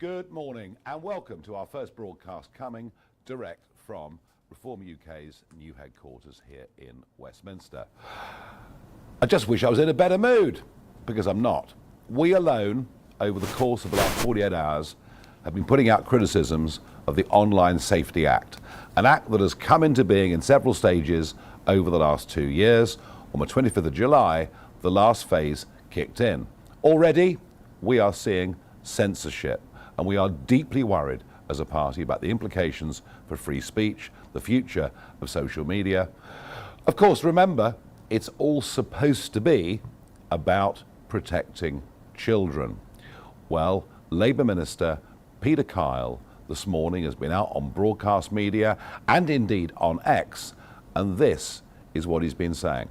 Good morning and welcome to our first broadcast coming direct from Reform UK's new headquarters here in Westminster. I just wish I was in a better mood, because I'm not. We alone, over the course of the last 48 hours, have been putting out criticisms of the Online Safety Act, an act that has come into being in several stages over the last 2 years. On the 25th of July, the last phase kicked in. Already, we are seeing censorship, and we are deeply worried as a party about the implications for free speech, the future of social media. Of course, remember, it's all supposed to be about protecting children. Well, Labour Minister Peter Kyle this morning has been out on broadcast media and indeed on X, and this is what he's been saying.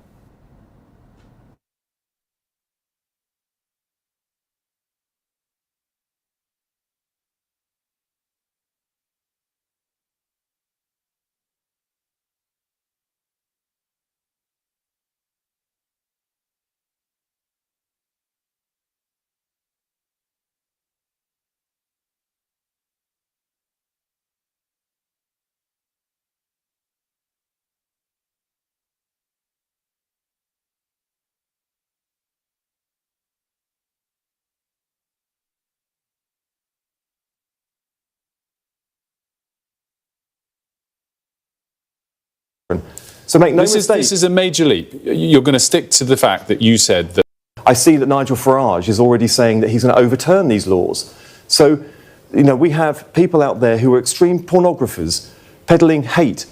So make no mistake. This is a major leap. You're going to stick to the fact that you said that. I see that Nigel Farage is already saying that he's going to overturn these laws. So, we have people out there who are extreme pornographers, peddling hate,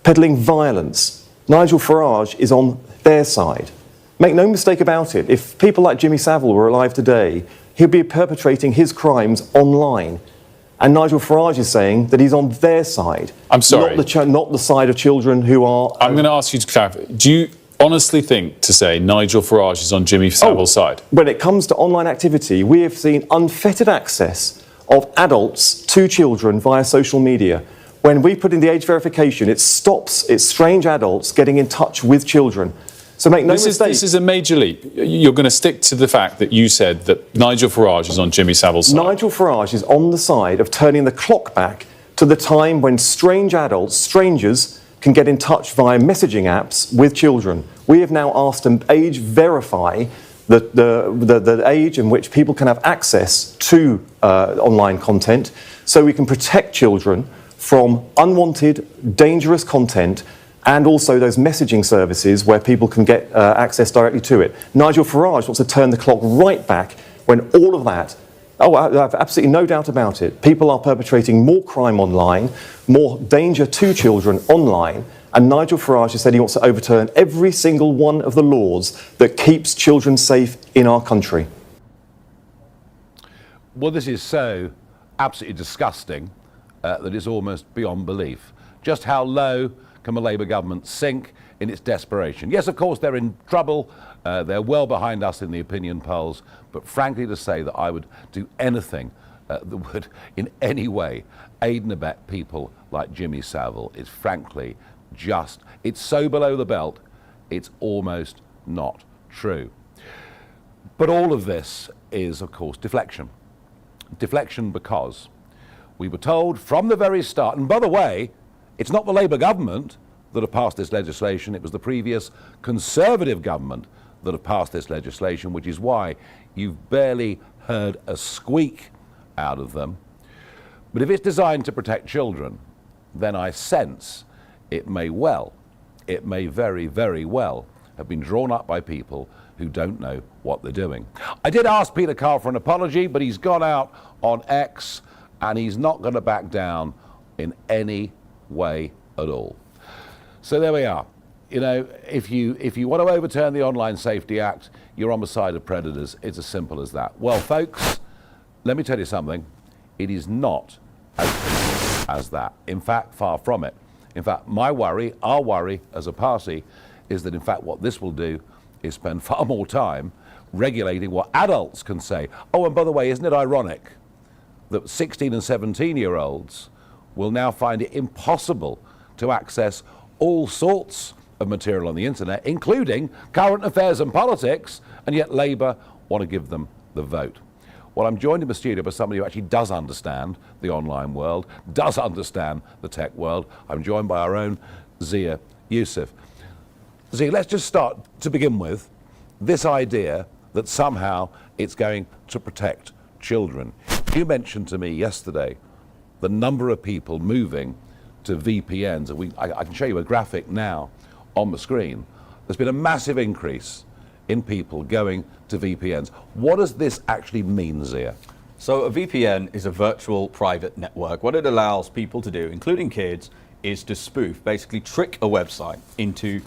peddling violence. Nigel Farage is on their side. Make no mistake about it. If people like Jimmy Savile were alive today, he'd be perpetrating his crimes online. And Nigel Farage is saying that he's on their side. I'm sorry. Not the side of children who are... I'm going to ask you to clarify. Do you honestly think to say Nigel Farage is on Jimmy Savile's side? When it comes to online activity, we have seen unfettered access of adults to children via social media. When we put in the age verification, it stops strange adults getting in touch with children. So make no mistake. This is a major leap. You're going to stick to the fact that you said that Nigel Farage is on Jimmy Savile's side. Nigel Farage is on the side of turning the clock back to the time when strange adults, strangers, can get in touch via messaging apps with children. We have now asked to age verify the age in which people can have access to online content, so we can protect children from unwanted, dangerous content, and also those messaging services where people can get access directly to it. Nigel Farage wants to turn the clock right back when all of that, I have absolutely no doubt about it, people are perpetrating more crime online, more danger to children online, and Nigel Farage has said he wants to overturn every single one of the laws that keeps children safe in our country. Well, this is so absolutely disgusting that it's almost beyond belief. Just how low can a Labour government sink in its desperation? Yes, of course, they're in trouble. They're well behind us in the opinion polls. But frankly, to say that I would do anything that would in any way aid and abet people like Jimmy Savile is frankly it's so below the belt, it's almost not true. But all of this is, of course, deflection. Deflection because we were told from the very start, and by the way, it's not the Labour government that have passed this legislation, it was the previous Conservative government that have passed this legislation, which is why you've barely heard a squeak out of them. But if it's designed to protect children, then I sense it may very, very well have been drawn up by people who don't know what they're doing. I did ask Peter Kyle for an apology, but he's gone out on X and he's not going to back down in any way at all. So there we are. If you want to overturn the Online Safety Act, you're on the side of predators. It's as simple as that. Well, folks, let me tell you something. It is not as simple as that. In fact, far from it. In fact, our worry as a party is that in fact what this will do is spend far more time regulating what adults can say. Oh, and by the way, isn't it ironic that 16 and 17-year-olds will now find it impossible to access all sorts of material on the internet, including current affairs and politics, and yet Labour want to give them the vote. Well, I'm joined in the studio by somebody who actually does understand the online world, does understand the tech world. I'm joined by our own Zia Youssef. Zia, let's just start to begin with this idea that somehow it's going to protect children. You mentioned to me yesterday the number of people moving to VPNs. I can show you a graphic now on the screen. There's been a massive increase in people going to VPNs. What does this actually mean, Zia? So a VPN is a virtual private network. What it allows people to do, including kids, is to spoof, basically trick a website into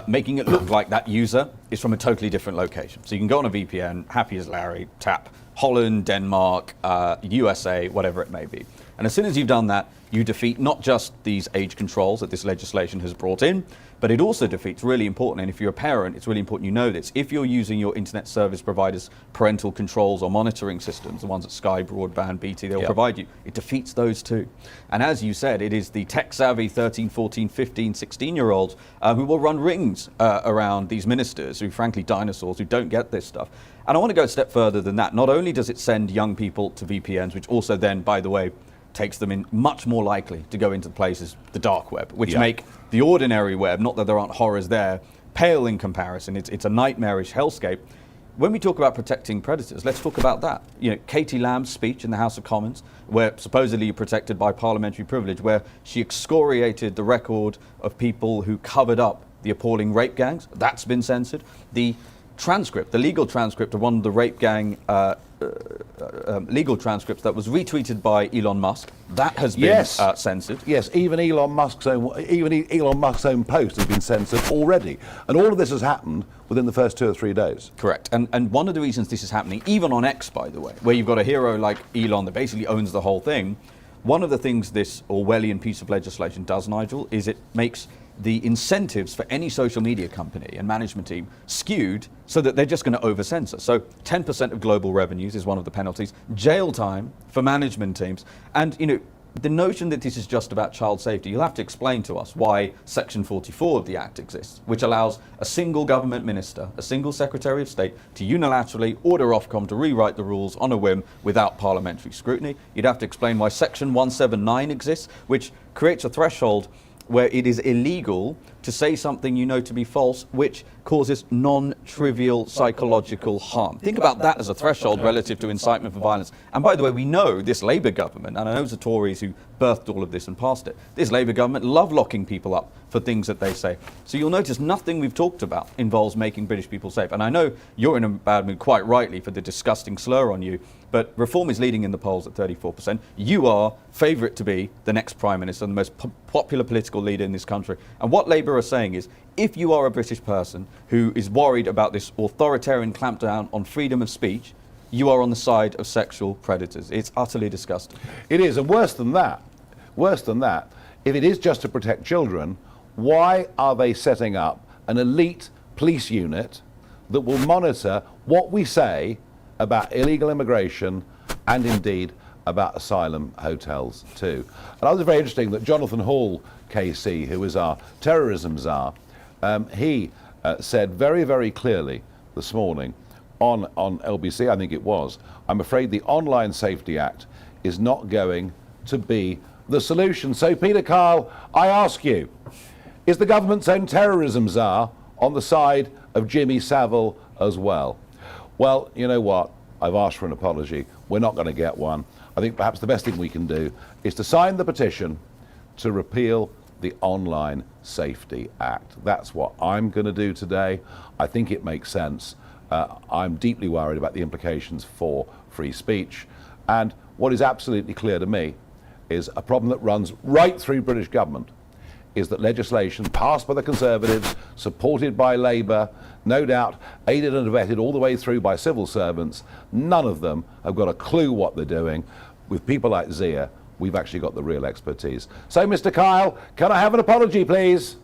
making it look like that user is from a totally different location. So you can go on a VPN, happy as Larry, tap Holland, Denmark, USA, whatever it may be. And as soon as you've done that, you defeat not just these age controls that this legislation has brought in, but it also defeats, really important, and if you're a parent, it's really important you know this, if you're using your internet service provider's parental controls or monitoring systems, the ones that Sky, Broadband, BT, they'll provide you, it defeats those too. And as you said, it is the tech-savvy 13, 14, 15, 16-year-olds who will run rings around these ministers, who frankly dinosaurs, who don't get this stuff. And I want to go a step further than that. Not only does it send young people to VPNs, which also then, by the way, takes them in much more likely to go into places, the dark web, which make the ordinary web, not that there aren't horrors there, pale in comparison. It's a nightmarish hellscape. When we talk about protecting predators, let's talk about that. You know, Katie Lamb's speech in the House of Commons, where supposedly you're protected by parliamentary privilege, where she excoriated the record of people who covered up the appalling rape gangs, that's been censored. The transcript, the legal transcript of one of the rape gang legal transcripts that was retweeted by Elon Musk, that has been censored. Yes, even Elon Musk's own post has been censored already, and all of this has happened within the first 2 or 3 days. Correct, and one of the reasons this is happening, even on X, by the way, where you've got a hero like Elon that basically owns the whole thing, one of the things this Orwellian piece of legislation does, Nigel, is it makes the incentives for any social media company and management team skewed so that they're just going to over-censor. So 10% of global revenues is one of the penalties, jail time for management teams. And, you know, the notion that this is just about child safety, you'll have to explain to us why Section 44 of the Act exists, which allows a single government minister, a single Secretary of State, to unilaterally order Ofcom to rewrite the rules on a whim without parliamentary scrutiny. You'd have to explain why Section 179 exists, which creates a threshold where it is illegal to say something you know to be false, which causes non-trivial psychological harm. Think about that as a threshold relative to incitement for violence. And by the way, we know this Labour government, and I know it's the Tories who birthed all of this and passed it, this Labour government love locking people up for things that they say. So you'll notice nothing we've talked about involves making British people safe. And I know you're in a bad mood, quite rightly, for the disgusting slur on you, but Reform is leading in the polls at 34%. You are favourite to be the next Prime Minister, the most popular political leader in this country. And what Labour are saying is, if you are a British person who is worried about this authoritarian clampdown on freedom of speech, you are on the side of sexual predators. It's utterly disgusting. It is, and worse than that, if it is just to protect children, why are they setting up an elite police unit that will monitor what we say about illegal immigration and indeed about asylum hotels too? And I was very interesting that Jonathan Hall, KC, who is our terrorism czar, he said very, very clearly this morning on LBC, I think it was, I'm afraid the Online Safety Act is not going to be the solution. So, Peter Kyle, I ask you, is the government's own terrorism czar on the side of Jimmy Savile as well? Well, you know what? I've asked for an apology. We're not going to get one. I think perhaps the best thing we can do is to sign the petition to repeal the Online Safety Act. That's what I'm going to do today. I think it makes sense. I'm deeply worried about the implications for free speech. And what is absolutely clear to me is a problem that runs right through British government is that legislation passed by the Conservatives, supported by Labour, no doubt aided and abetted all the way through by civil servants, none of them have got a clue what they're doing. With people like Zia, we've actually got the real expertise. So, Mr. Kyle, can I have an apology, please?